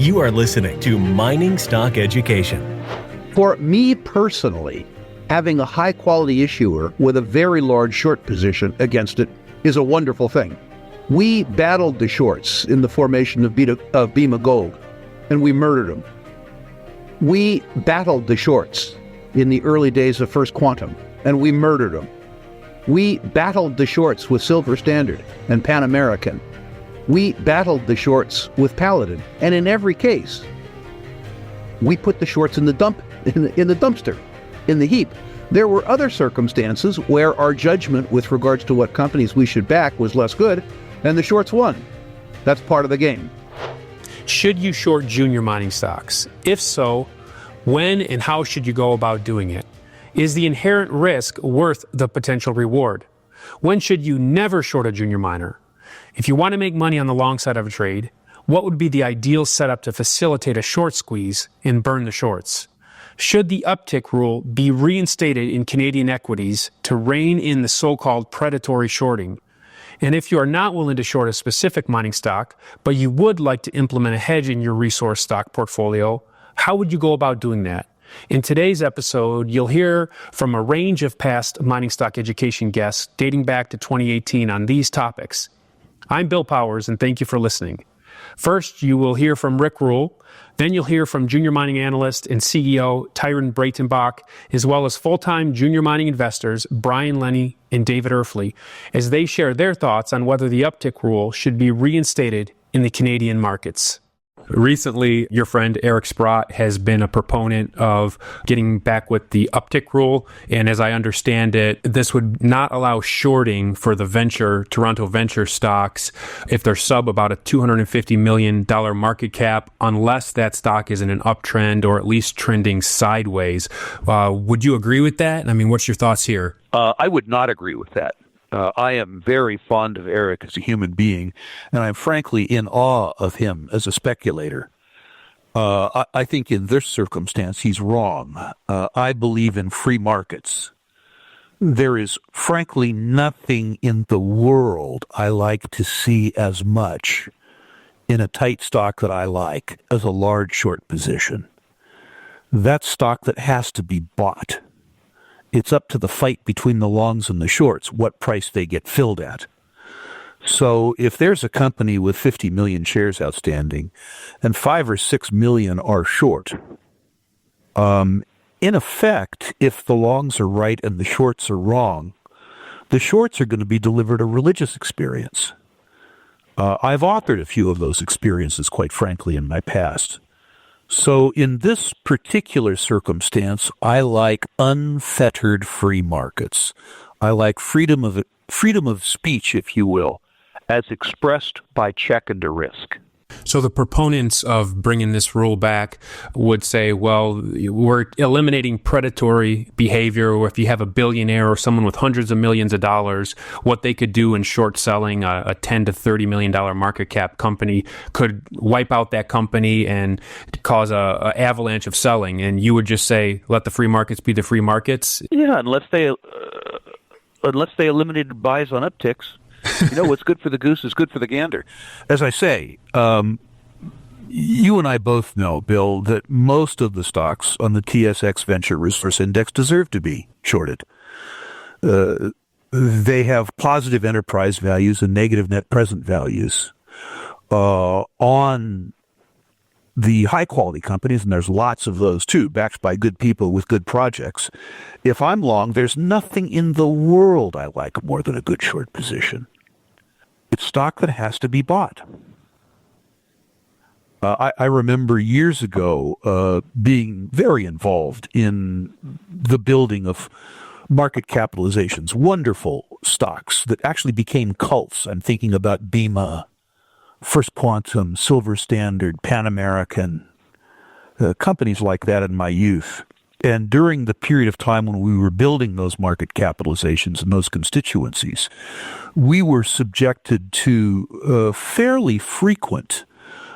You are listening to Mining Stock Education. For me personally, having a high-quality issuer with a very large short position against it is a wonderful thing. We battled the shorts in the formation of Bema Gold, and we murdered them. We battled the shorts in the early days of First Quantum, and we murdered them. We battled the shorts with Silver Standard and Pan American. We battled the shorts with Paladin, and in every case, we put the shorts in the dumpster, in the heap. There were other circumstances where our judgment with regards to what companies we should back was less good, and the shorts won. That's part of the game. Should you short junior mining stocks? If so, when and how should you go about doing it? Is the inherent risk worth the potential reward? When should you never short a junior miner? If you want to make money on the long side of a trade, what would be the ideal setup to facilitate a short squeeze and burn the shorts? Should the uptick rule be reinstated in Canadian equities to rein in the so-called predatory shorting? And if you are not willing to short a specific mining stock, but you would like to implement a hedge in your resource stock portfolio, how would you go about doing that? In today's episode, you'll hear from a range of past Mining Stock Education guests dating back to 2018 on these topics. I'm Bill Powers, and thank you for listening. First, you will hear from Rick Rule. Then you'll hear from junior mining analyst and CEO Tyron Breitenbach, as well as full-time junior mining investors Brian Lenny and David Erfley, as they share their thoughts on whether the uptick rule should be reinstated in the Canadian markets. Recently, your friend Eric Sprott has been a proponent of getting back with the uptick rule. And as I understand it, this would not allow shorting for the Toronto venture stocks if they're sub about a $250 million market cap, unless that stock is in an uptrend or at least trending sideways. Would you agree with that? I mean, what's your thoughts here? I would not agree with that. I am very fond of Eric as a human being, and I'm frankly in awe of him as a speculator. I think in this circumstance, he's wrong. I believe in free markets. There is frankly nothing in the world I like to see as much in a tight stock that I like as a large short position. That's stock that has to be bought. It's up to the fight between the longs and the shorts, what price they get filled at. So if there's a company with 50 million shares outstanding and 5 or 6 million are short, in effect, if the longs are right and the shorts are wrong, the shorts are going to be delivered a religious experience. I've authored a few of those experiences, quite frankly, in my past. So in this particular circumstance, I like unfettered free markets. I like freedom of speech, if you will, as expressed by check and a risk. So the proponents of bringing this rule back would say, well, we're eliminating predatory behavior, or if you have a billionaire or someone with hundreds of millions of dollars, what they could do in short selling a $10 to $30 million market cap company could wipe out that company and cause a avalanche of selling. And you would just say, let the free markets be the free markets? Yeah, unless they eliminated buys on upticks. You know, what's good for the goose is good for the gander. As I say, you and I both know, Bill, that most of the stocks on the TSX Venture Resource Index deserve to be shorted. They have positive enterprise values and negative net present values. On the high-quality companies, and there's lots of those too, backed by good people with good projects, if I'm long, there's nothing in the world I like more than a good short position. It's stock that has to be bought. I remember years ago being very involved in the building of market capitalizations, wonderful stocks that actually became cults. I'm thinking about Bema, First Quantum, Silver Standard, Pan American, companies like that in my youth. And during the period of time when we were building those market capitalizations and those constituencies, we were subjected to fairly frequent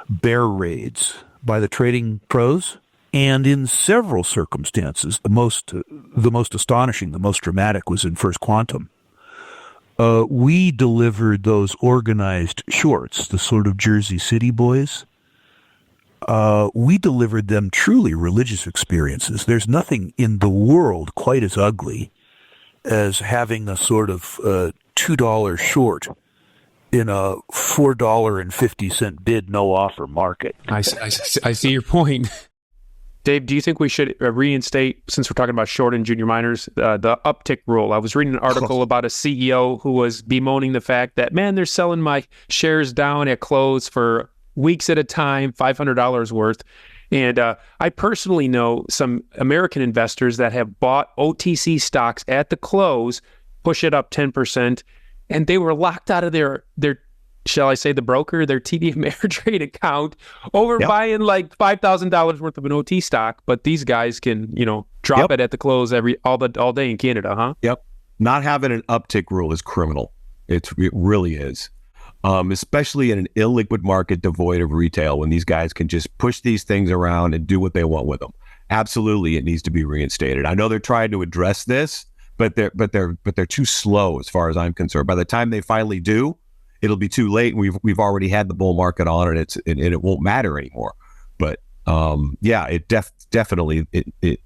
bear raids by the trading pros. And in several circumstances, the most astonishing, the most dramatic was in First Quantum. We delivered those organized shorts, the sort of Jersey City boys. we delivered them truly religious experiences. There's nothing in the world quite as ugly as having a sort of $2 short in a $4.50 bid, no offer market. I see your point. Dave, do you think we should reinstate, since we're talking about short and junior miners, the uptick rule? I was reading an article about a CEO who was bemoaning the fact that, man, they're selling my shares down at close for weeks at a time, $500 worth. And I personally know some American investors that have bought OTC stocks at the close, push it up 10%, and they were locked out of their shall I say, the broker, their TD Ameritrade account over buying like $5,000 worth of an OT stock. But these guys can, drop it at the close all day in Canada, huh? Yep. Not having an uptick rule is criminal. It really is. Especially in an illiquid market devoid of retail, when these guys can just push these things around and do what they want with them. Absolutely, it needs to be reinstated. I know they're trying to address this, but they're too slow as far as I'm concerned. By the time they finally do, it'll be too late. We've already had the bull market on, and it won't matter anymore. But it definitely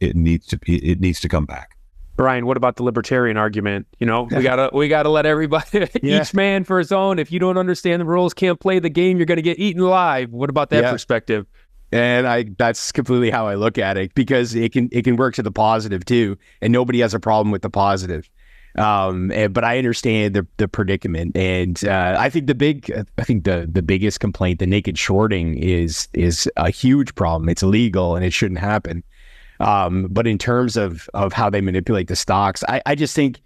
needs to come back. Brian, what about the libertarian argument? We gotta let everybody, each man for his own. If you don't understand the rules, can't play the game, you're going to get eaten alive. What about that perspective? And that's completely how I look at it, because it can work to the positive too, and nobody has a problem with the positive. But I understand the predicament, and I think the biggest complaint, the naked shorting, is a huge problem. It's illegal and it shouldn't happen. But in terms of how they manipulate the stocks, I think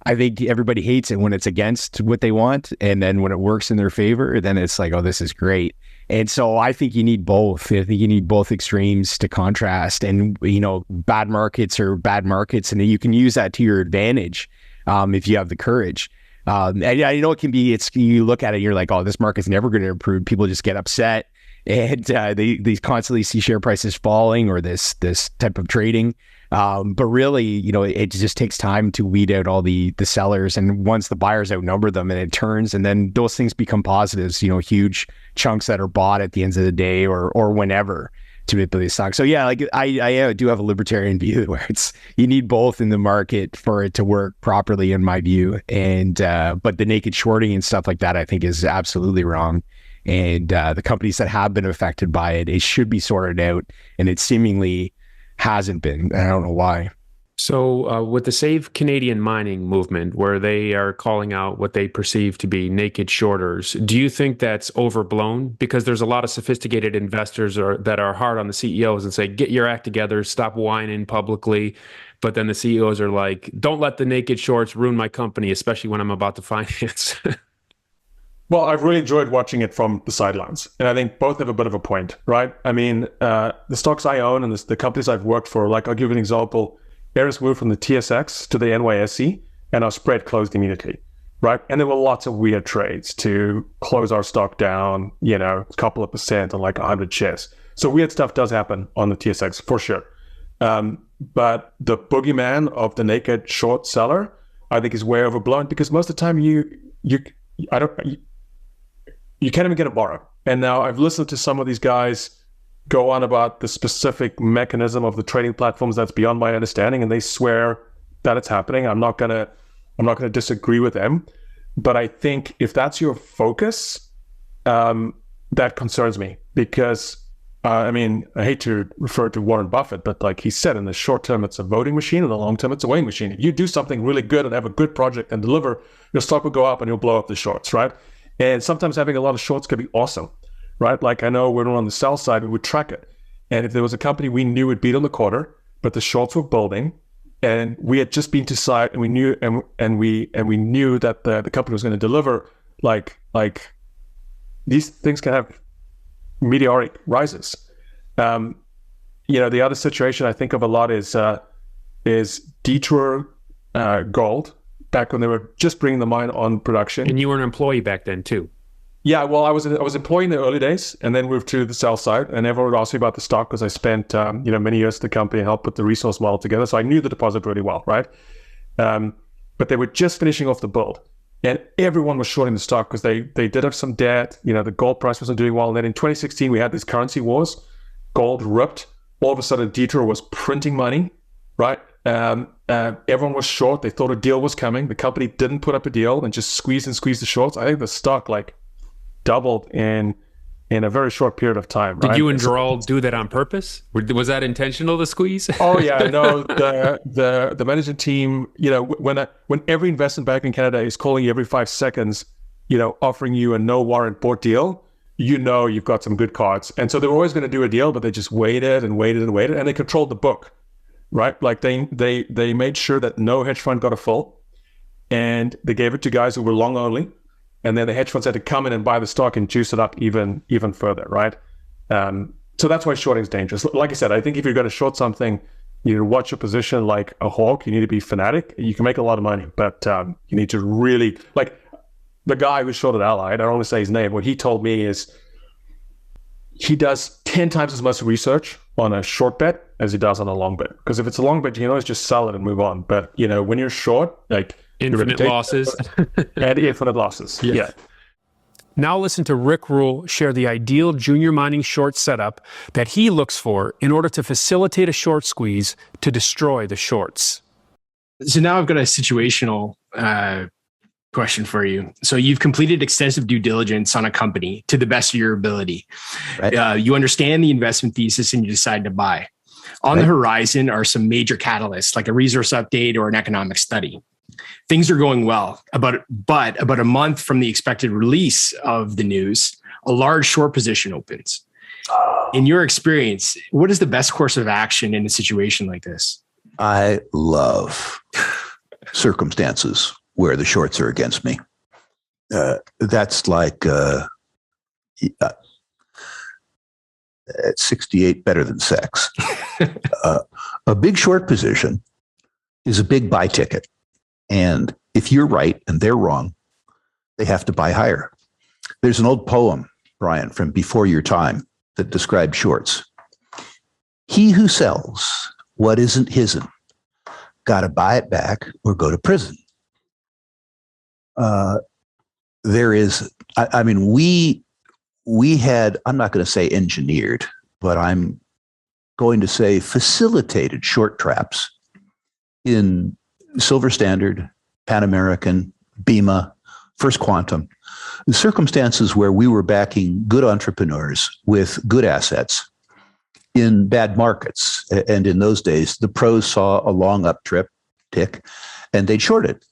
everybody hates it when it's against what they want, and then when it works in their favor, then it's like, oh, this is great. And so I think you need both. I think you need both extremes to contrast, and bad markets are bad markets, and you can use that to your advantage if you have the courage. And I know it can be. You look at it, you're like, oh, this market's never going to improve. People just get upset. And they constantly see share prices falling, or this type of trading. But really, it just takes time to weed out all the sellers. And once the buyers outnumber them, and it turns, and then those things become positives, huge chunks that are bought at the end of the day or whenever to manipulate stocks. So yeah, like I do have a libertarian view where you need both in the market for it to work properly, in my view. And but the naked shorting and stuff like that, I think, is absolutely wrong. And the companies that have been affected by it should be sorted out, and it seemingly hasn't been. I don't know why. So with the Save Canadian Mining movement, where they are calling out what they perceive to be naked shorters, do you think that's overblown? Because there's a lot of sophisticated investors that are hard on the CEOs and say, get your act together, stop whining publicly. But then the CEOs are like, don't let the naked shorts ruin my company, especially when I'm about to finance. Well, I've really enjoyed watching it from the sidelines. And I think both have a bit of a point, right? I mean, the stocks I own and the companies I've worked for, like I'll give you an example. Ares moved from the TSX to the NYSE, and our spread closed immediately, right? And there were lots of weird trades to close our stock down, a couple of percent on like 100 shares. So weird stuff does happen on the TSX for sure. But the boogeyman of the naked short seller, I think, is way overblown, because most of the time you can't even get a borrow. And now I've listened to some of these guys go on about the specific mechanism of the trading platforms that's beyond my understanding, and they swear that it's happening. I'm not gonna disagree with them, but I think if that's your focus, that concerns me, because I hate to refer to Warren Buffett, but like he said, in the short term it's a voting machine, in the long term it's a weighing machine. If you do something really good and have a good project and deliver, your stock will go up and you'll blow up the shorts, right? And sometimes having a lot of shorts could be awesome, right? Like I know when we're on the sell side, we would track it. And if there was a company we knew would beat on the quarter, but the shorts were building, and we had just been to site, and we knew we knew that the company was going to deliver, like these things can have meteoric rises. The other situation I think of a lot is Detour Gold, back when they were just bringing the mine on production. And you were an employee back then too. Yeah, well, I was employed in the early days, and then moved to the sell side. And everyone would ask me about the stock because I spent many years at the company and helped put the resource model together. So I knew the deposit really well, right? But they were just finishing off the build, and everyone was shorting the stock because they did have some debt. The gold price wasn't doing well. And then in 2016 we had these currency wars, gold ripped. All of a sudden, Detour was printing money, right? Everyone was short. They thought a deal was coming. The company didn't put up a deal and just squeezed the shorts. I think the stock like doubled in a very short period of time. Right? Did you and Gerald do that on purpose? Was that intentional, the squeeze? Oh yeah, no. The management team, when every investment bank in Canada is calling you every 5 seconds, offering you a no warrant bought deal, you've got some good cards. And so they were always going to do a deal, but they just waited and waited and waited, and they controlled the book, right? Like they made sure that no hedge fund got a full, and they gave it to guys who were long only. And then the hedge funds had to come in and buy the stock and juice it up even further, right? So that's why shorting is dangerous. Like I said, I think if you're going to short something, you need to watch your position like a hawk. You need to be fanatic. You can make a lot of money, but you need to really, like the guy who shorted Allied, I don't want to say his name, what he told me is he does 10 times as much research on a short bet as he does on a long bet. Because if it's a long bet, you can always just sell it and move on. But, when you're short, like... Infinite losses. And infinite losses, yeah. Now listen to Rick Rule share the ideal junior mining short setup that he looks for in order to facilitate a short squeeze to destroy the shorts. So now I've got a situational question for you. So you've completed extensive due diligence on a company to the best of your ability. Right. You understand the investment thesis and you decide to buy. On the horizon are some major catalysts like a resource update or an economic study. Things are going well, but about a month from the expected release of the news, a large short position opens. In your experience, what is the best course of action in a situation like this? I love circumstances where the shorts are against me. That's like at 68 better than sex. A big short position is a big buy ticket. And if you're right and they're wrong, they have to buy higher. There's an old poem, Brian, from before your time that described shorts. He who sells what isn't his'n, got to buy it back or go to prison. There is, we had, I'm not going to say engineered, but I'm going to say facilitated short traps in Silver Standard, Pan American, BEMA, First Quantum, the circumstances where we were backing good entrepreneurs with good assets in bad markets. And in those days, the pros saw a long uptick and they'd short it.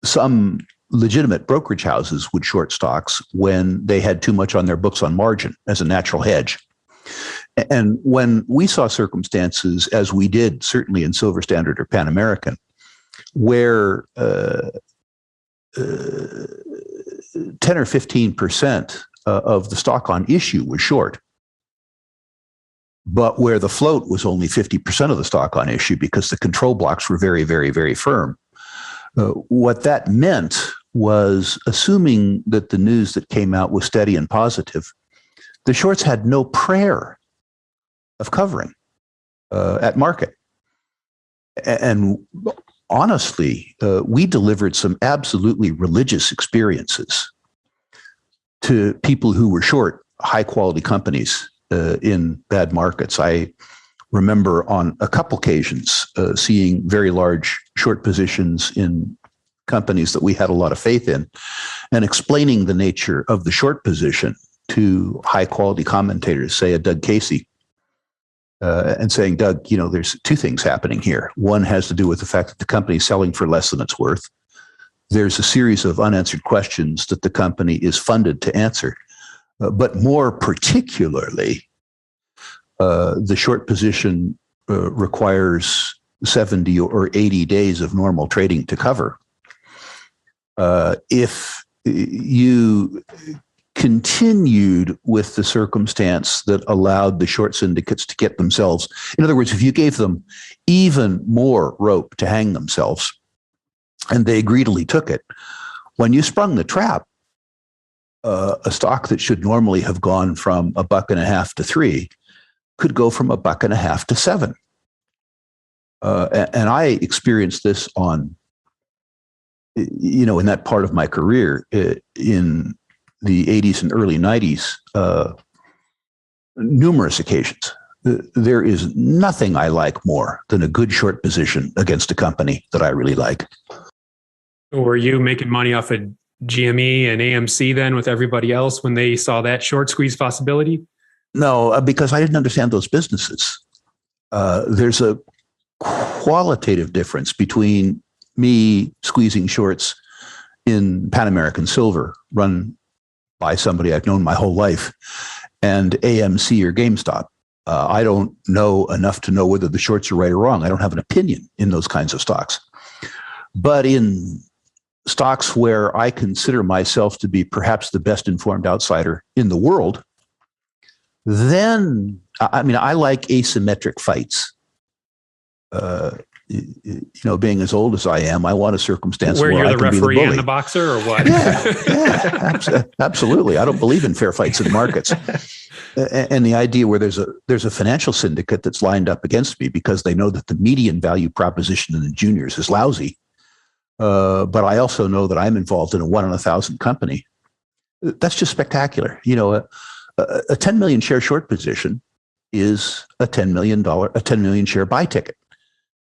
Some legitimate brokerage houses would short stocks when they had too much on their books on margin as a natural hedge. And when we saw circumstances, as we did certainly in Silver Standard or Pan American, where 10 or 15% of the stock on issue was short, but where the float was only 50% of the stock on issue because the control blocks were very, very, very firm, what that meant was, assuming that the news that came out was steady and positive, the shorts had no prayer of covering at market. And honestly, we delivered some absolutely religious experiences to people who were short high quality companies in bad markets. I remember on a couple occasions seeing very large short positions in companies that we had a lot of faith in and explaining the nature of the short position to high quality commentators, say a Doug Casey, and saying, Doug, there's two things happening here. One has to do with the fact that the company is selling for less than it's worth. There's a series of unanswered questions that the company is funded to answer. But more particularly, the short position requires 70 or 80 days of normal trading to cover. If you continued with the circumstance that allowed the short syndicates to get themselves, in other words, if you gave them even more rope to hang themselves, and they greedily took it, when you sprung the trap, a stock that should normally have gone from $1.50 to $3 could go from $1.50 to $7. And I experienced this on, in that part of my career in the 80s and early 90s. numerous occasions. There is nothing I like more than a good short position against a company that I really like. Were you making money off of GME and AMC then with everybody else when they saw that short squeeze possibility? No, because I didn't understand those businesses. There's a qualitative difference between me squeezing shorts in Pan American Silver, run by somebody I've known my whole life, and AMC or GameStop. I don't know enough to know whether the shorts are right or wrong. I don't have an opinion in those kinds of stocks. But in stocks where I consider myself to be perhaps the best informed outsider in the world, then, I like asymmetric fights. Being as old as I am, I want a circumstance where you're I the can be the referee bully. and the boxer, or what? Yeah, absolutely. I don't believe in fair fights in markets. And the idea where there's a financial syndicate that's lined up against me because they know that the median value proposition in the juniors is lousy. But I also know that I'm involved in a 1 in 1,000 company. That's just spectacular. A 10 million share short position is a $10 million share buy ticket.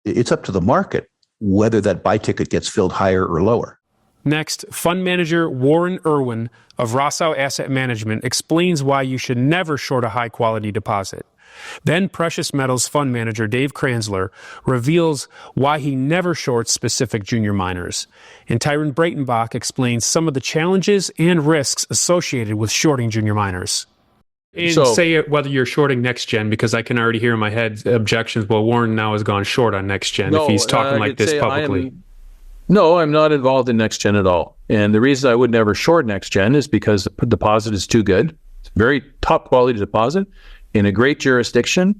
It's up to the market whether that buy ticket gets filled higher or lower. Next, fund manager Warren Irwin of Rossau Asset Management explains why you should never short a high-quality deposit. Then precious metals fund manager Dave Kranzler reveals why he never shorts specific junior miners. And Tyron Breitenbach explains some of the challenges and risks associated with shorting junior miners. And say whether you're shorting next gen, because I can already hear in my head objections. Well, Warren now has gone short on next gen if he's talking like this publicly. No, I'm not involved in next gen at all. And the reason I would never short next gen is because the deposit is too good. It's a very top quality deposit in a great jurisdiction.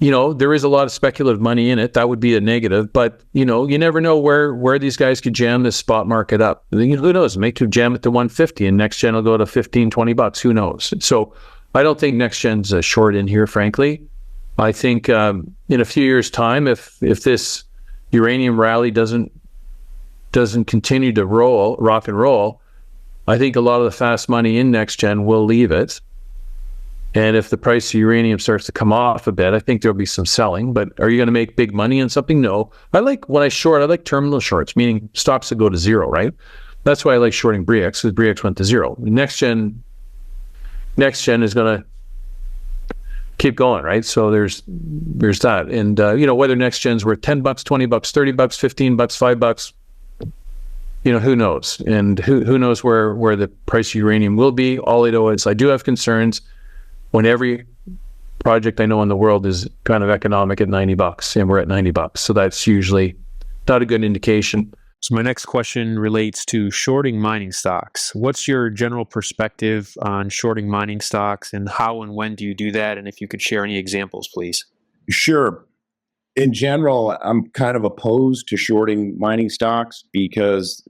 There is a lot of speculative money in it. That would be a negative, but you never know where these guys could jam this spot market up. Who knows? Make to jam it to 150 and next gen will go to $15-20. Who knows? So I don't think next gen's a short in here, frankly. I think in a few years' time, if this uranium rally doesn't continue to rock and roll, I think a lot of the fast money in next gen will leave it. And if the price of uranium starts to come off a bit, I think there'll be some selling. But are you going to make big money on something? No. I like terminal shorts, meaning stocks that go to zero, right? That's why I like shorting Bre-X, because Bre-X went to zero. Next gen is going to keep going, right? So there's that. And, whether next gen's worth $10, $20, $30, $15, $5, who knows? And who knows where the price of uranium will be. All I know is I do have concerns when every project I know in the world is kind of economic at $90 and we're at $90. So that's usually not a good indication. So my next question relates to shorting mining stocks. What's your general perspective on shorting mining stocks, and how and when do you do that? And if you could share any examples, please. Sure. In general, I'm kind of opposed to shorting mining stocks because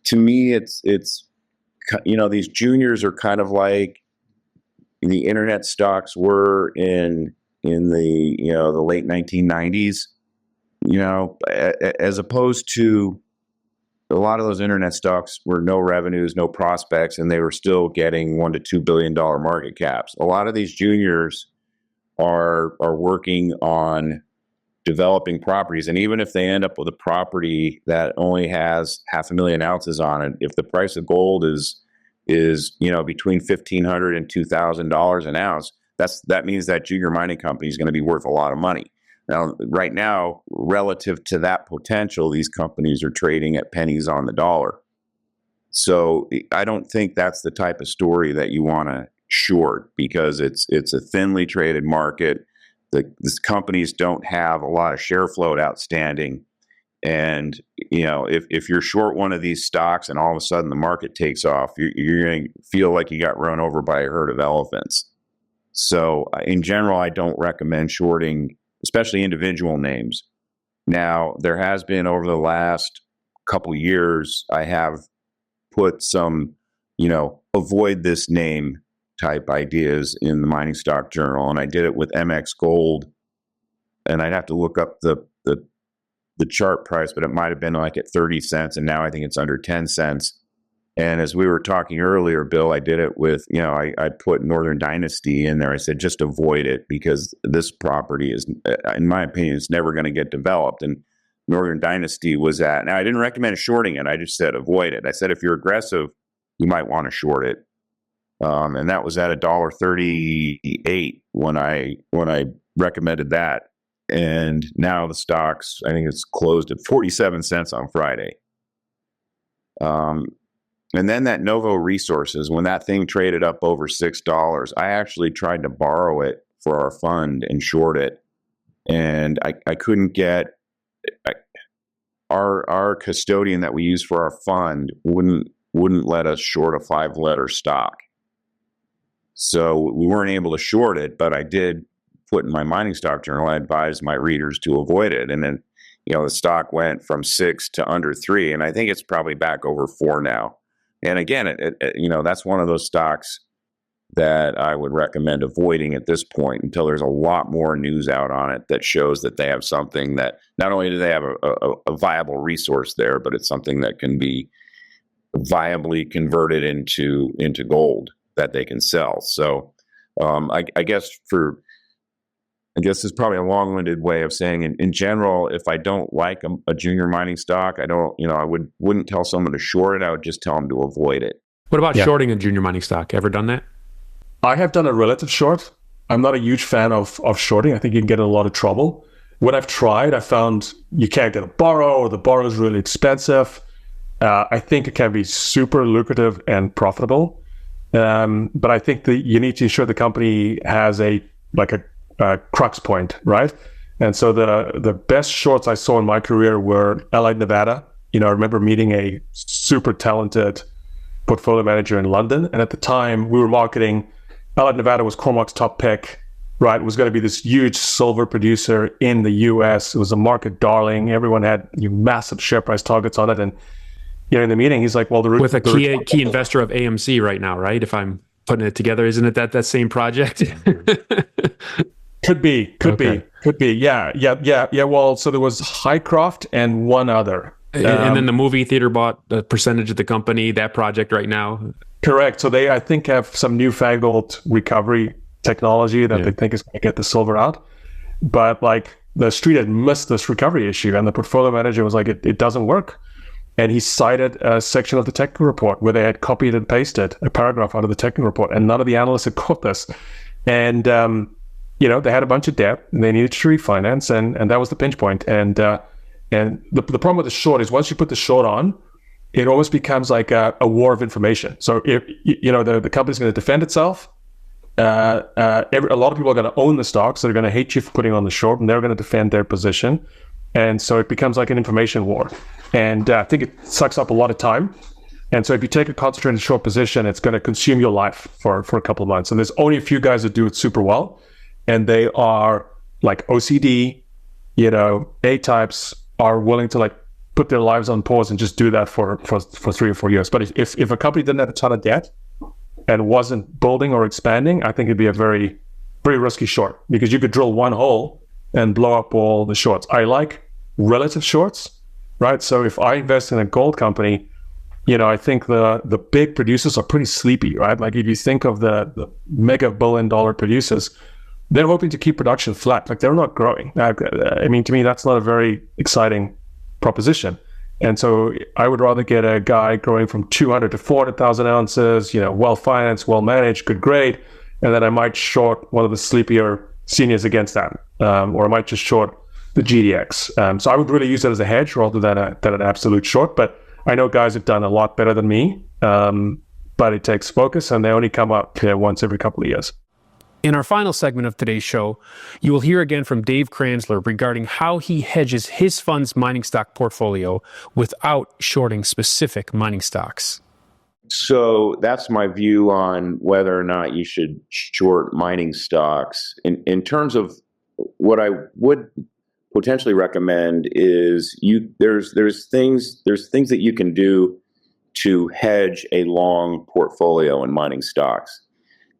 to me, it's these juniors are kind of like the internet stocks were in the the late 1990s, as opposed to a lot of those internet stocks were no revenues, no prospects, and they were still getting $1 to $2 billion market caps. A lot of these juniors are working on developing properties, and even if they end up with a property that only has 500,000 ounces on it, if the price of gold is between $1,500 and $2,000 an ounce, that means that junior mining company is going to be worth a lot of money. Now, right now, relative to that potential, these companies are trading at pennies on the dollar. So I don't think that's the type of story that you want to short, because it's a thinly traded market. These companies don't have a lot of share float outstanding. And, if you're short one of these stocks and all of a sudden the market takes off, you're going to feel like you got run over by a herd of elephants. So in general, I don't recommend shorting, especially individual names. Now, there has been over the last couple years, I have put some, avoid this name type ideas in the Mining Stock Journal. And I did it with MX Gold. And I'd have to look up the chart price, but it might have been like at 30 cents, and now I think it's under 10 cents. And as we were talking earlier, Bill, I did it with, I put Northern Dynasty in there. I said, just avoid it because this property is, in my opinion, it's never going to get developed. And Northern Dynasty was at, now I didn't recommend shorting it. I just said, avoid it. I said, if you're aggressive, you might want to short it. And that was at $1.38 when I recommended that. And now the stocks, I think it's closed at 47 cents on Friday. And then that Novo Resources, when that thing traded up over $6, I actually tried to borrow it for our fund and short it. And I couldn't get, our custodian that we use for our fund wouldn't let us short a 5-letter stock. So we weren't able to short it, but I did put in my mining stock journal, I advised my readers to avoid it. And then, the stock went from 6 to under 3, and I think it's probably back over 4 now. And again, that's one of those stocks that I would recommend avoiding at this point until there's a lot more news out on it that shows that they have something that not only do they have a viable resource there, but it's something that can be viably converted into gold that they can sell. So I guess it's probably a long-winded way of saying, in general, if I don't like a junior mining stock, I wouldn't tell someone to short it. I would just tell them to avoid it. What about shorting a junior mining stock? Ever done that? I have done a relative short. I'm not a huge fan of shorting. I think you can get in a lot of trouble. When I've tried, I found you can't get a borrow, or the borrow is really expensive. I think it can be super lucrative and profitable. But I think that you need to ensure the company has a crux point, right? And so the best shorts I saw in my career were Allied Nevada. I remember meeting a super talented portfolio manager in London, and at the time we were marketing Allied Nevada was Cormac's top pick, right? It was going to be this huge silver producer in the US. It was a market darling. Everyone had massive share price targets on it, and in the meeting he's like, well, with a key investor of AMC right now, right? If I'm putting it together, isn't it that same project? Could be. Yeah. Well, so there was Highcroft and one other. And then the movie theater bought a percentage of the company, that project right now. Correct. So they, I think, have some newfangled recovery technology that they think is going to get the silver out. But the street had missed this recovery issue, and the portfolio manager was like, it doesn't work. And he cited a section of the technical report where they had copied and pasted a paragraph out of the technical report, and none of the analysts had caught this. And they had a bunch of debt and they needed to refinance, and that was the pinch point. And the problem with the short is once you put the short on, it almost becomes like a war of information. So if the company's going to defend itself, a lot of people are going to own the stock, so they're going to hate you for putting on the short, and they're going to defend their position. And so it becomes like an information war. And I think it sucks up a lot of time. And so if you take a concentrated short position, it's going to consume your life for a couple of months. And there's only a few guys that do it super well. And they are like OCD, A-types are willing to put their lives on pause and just do that for 3 or 4 years. But if a company didn't have a ton of debt and wasn't building or expanding, I think it'd be a very, very risky short, because you could drill one hole and blow up all the shorts. I like relative shorts, right? So if I invest in a gold company, I think the big producers are pretty sleepy, right? Like if you think of the mega billion-dollar producers, they're hoping to keep production flat. They're not growing. I mean, to me, that's not a very exciting proposition. And so I would rather get a guy growing from 200 to 400,000 ounces, well-financed, well-managed, good grade, and then I might short one of the sleepier seniors against that, or I might just short the GDX. So I would really use it as a hedge rather than an absolute short. But I know guys have done a lot better than me, but it takes focus, and they only come up once every couple of years. In our final segment of today's show, you will hear again from Dave Kranzler regarding how he hedges his fund's mining stock portfolio without shorting specific mining stocks. So that's my view on whether or not you should short mining stocks. In terms of what I would potentially recommend is there's things that you can do to hedge a long portfolio in mining stocks.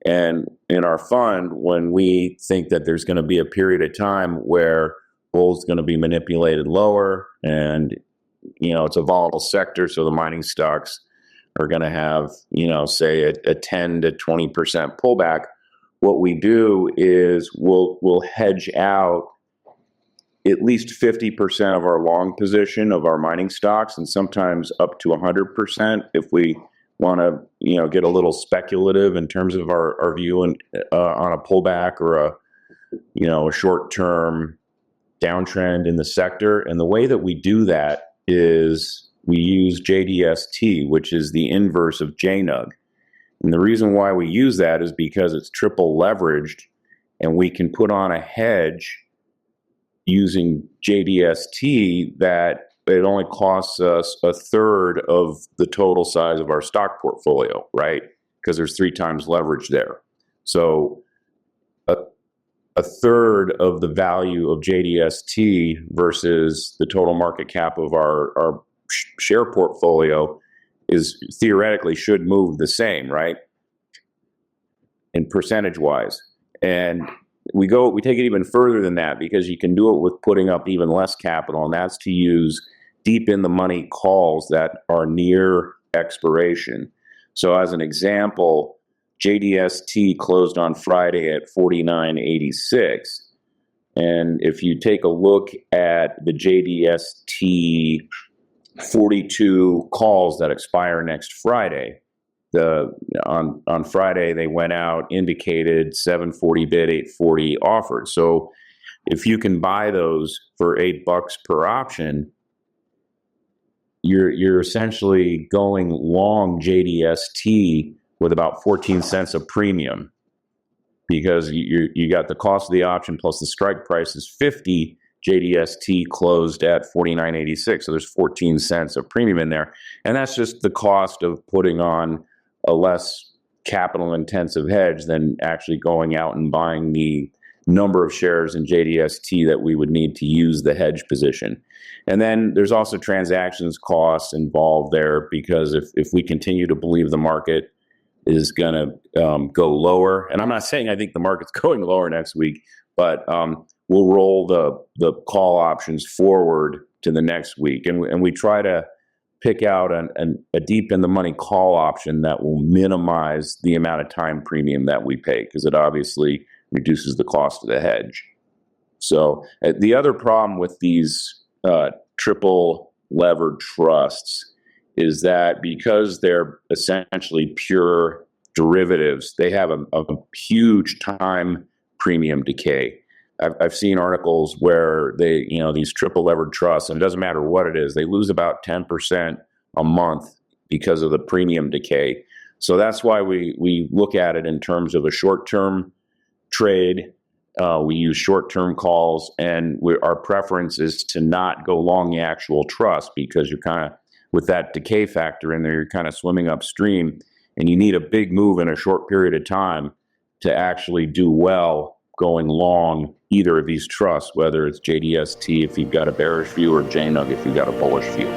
And in our fund, when we think that there's going to be a period of time where gold's going to be manipulated lower, and it's a volatile sector, so the mining stocks are going to have, say a 10 to 20% pullback, what we do is we'll hedge out at least 50% of our long position of our mining stocks, and sometimes up to 100% if we want to, get a little speculative in terms of our view on a pullback or a short-term downtrend in the sector. And the way that we do that is we use JDST, which is the inverse of JNUG. And the reason why we use that is because it's triple leveraged, and we can put on a hedge using JDST that it only costs us a third of the total size of our stock portfolio, right? Because there's 3 times leverage there. So a third of the value of JDST versus the total market cap of our share portfolio is theoretically should move the same, right? In percentage wise. And we take it even further than that, because you can do it with putting up even less capital, and that's to use deep in the money calls that are near expiration. So as an example, JDST closed on Friday at 49.86. And if you take a look at the JDST 42 calls that expire next Friday, on Friday they went out, indicated 740 bid, 840 offered. So if you can buy those for $8 per option, you're essentially going long JDST with about 14 cents of premium, because you got the cost of the option plus the strike price is 50. JDST closed at 49.86, so there's 14 cents of premium in there, and that's just the cost of putting on a less capital intensive hedge than actually going out and buying the number of shares in JDST that we would need to use the hedge position. And then there's also transactions costs involved there, because if we continue to believe the market is going to go lower, and I'm not saying I think the market's going lower next week, but we'll roll the call options forward to the next week, and we try to pick out a deep in the money call option that will minimize the amount of time premium that we pay, because it obviously reduces the cost of the hedge. So the other problem with these triple levered trusts is that because they're essentially pure derivatives, they have a huge time premium decay. I've seen articles where they, these triple levered trusts, and it doesn't matter what it is, they lose about 10% a month because of the premium decay. So that's why we look at it in terms of a short-term trade. We use short-term calls, and our preference is to not go long the actual trust, because you're kind of, with that decay factor in there, you're kind of swimming upstream, and you need a big move in a short period of time to actually do well going long either of these trusts, whether it's JDST if you've got a bearish view or JNUG if you've got a bullish view.